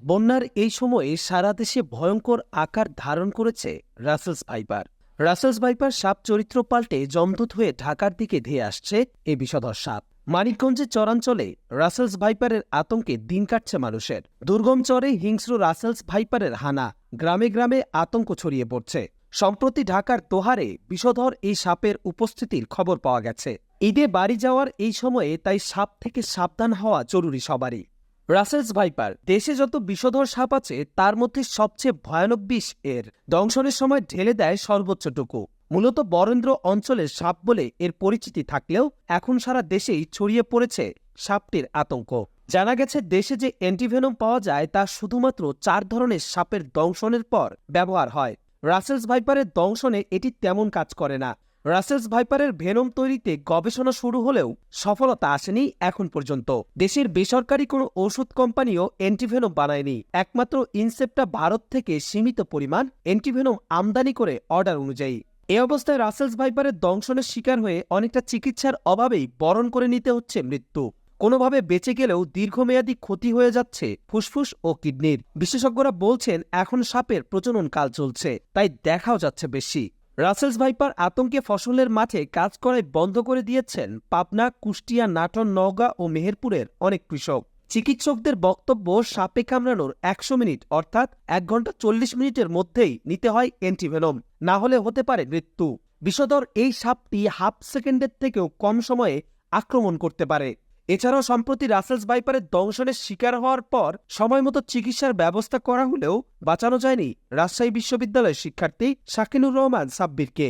বন্যার এই সময়ে সারা দেশে ভয়ঙ্কর আকার ধারণ করেছে রাসেলস ভাইপার। রাসেলস ভাইপার সাপ চরিত্র পাল্টে জমদূত হয়ে ঢাকার দিকে ধেয়ে আসছে এ বিষধর সাপ। মানিকগঞ্জের চরাঞ্চলে রাসেলস ভাইপারের আতঙ্কে দিন কাটছে মানুষের। দুর্গম চরে হিংস্র রাসেলস ভাইপারের হানা, গ্রামে গ্রামে আতঙ্ক ছড়িয়ে পড়ছে। সম্প্রতি ঢাকার দোহারে বিষধর এই সাপের উপস্থিতির খবর পাওয়া গেছে। ঈদে বাড়ি যাওয়ার এই সময়ে তাই সাপ থেকে সাবধান হওয়া জরুরি সবারই। রাসেলস ভাইপার দেশে যত বিষধর সাপ আছে তার মধ্যে সবচেয়ে ভয়ানক বিষ এর। দংশনের সময় ঢেলে দেয় সর্বোচ্চটুকু। মূলত বরেন্দ্র অঞ্চলের সাপ বলে এর পরিচিতি থাকলেও এখন সারা দেশেই ছড়িয়ে পড়েছে সাপটির আতঙ্ক। জানা গেছে দেশে যে অ্যান্টিভেনম পাওয়া যায় তা শুধুমাত্র 4 ধরনের সাপের দংশনের পর ব্যবহার হয়। রাসেলস ভাইপারের দংশনে এটি তেমন কাজ করে না। রাসেলস ভাইপারের ভেনম তৈরিতে গবেষণা শুরু হলেও সফলতা আসেনি এখন পর্যন্ত। দেশের বেসরকারি কোনো ওষুধ কোম্পানিও অ্যান্টিভেনম বানায়নি। একমাত্র ইনসেপ্টা ভারত থেকে সীমিত পরিমাণ অ্যান্টিভেনম আমদানি করে অর্ডার অনুযায়ী। এ অবস্থায় রাসেলস ভাইপারের দংশনের শিকার হয়ে অনেকটা চিকিৎসার অভাবেই বরণ করে নিতে হচ্ছে মৃত্যু। কোনোভাবে বেঁচে গেলেও দীর্ঘমেয়াদী ক্ষতি হয়ে যাচ্ছে ফুসফুস ও কিডনির। বিশেষজ্ঞরা বলছেন এখন সাপের প্রজনন কাল চলছে, তাই দেখাও যাচ্ছে বেশি। রাসেলস ভাইপার আতঙ্কে ফসলের মাঠে কাজ করাই বন্ধ করে দিয়েছেন পাবনা, কুষ্টিয়া, নাটোর, নওগাঁ ও মেহেরপুরের অনেক কৃষক। চিকিৎসকদের বক্তব্য, সাপে কামড়ানোর 100 মিনিট অর্থাৎ 1 ঘন্টা 40 মিনিটের মধ্যেই নিতে হয় অ্যান্টিভেনম, না হলে হতে পারে মৃত্যু। বিষধর এই সাপটি হাফ সেকেন্ডের থেকেও কম সময়ে আক্রমণ করতে পারে। এছাড়াও সম্প্রতি রাসেলস ভাইপারের দংশনের শিকার হওয়ার পর সময়মতো চিকিৎসার ব্যবস্থা করা হলেও বাঁচানো যায়নি রাজশাহী বিশ্ববিদ্যালয়ের শিক্ষার্থী শাকিনুর রহমান সাব্বিরকে।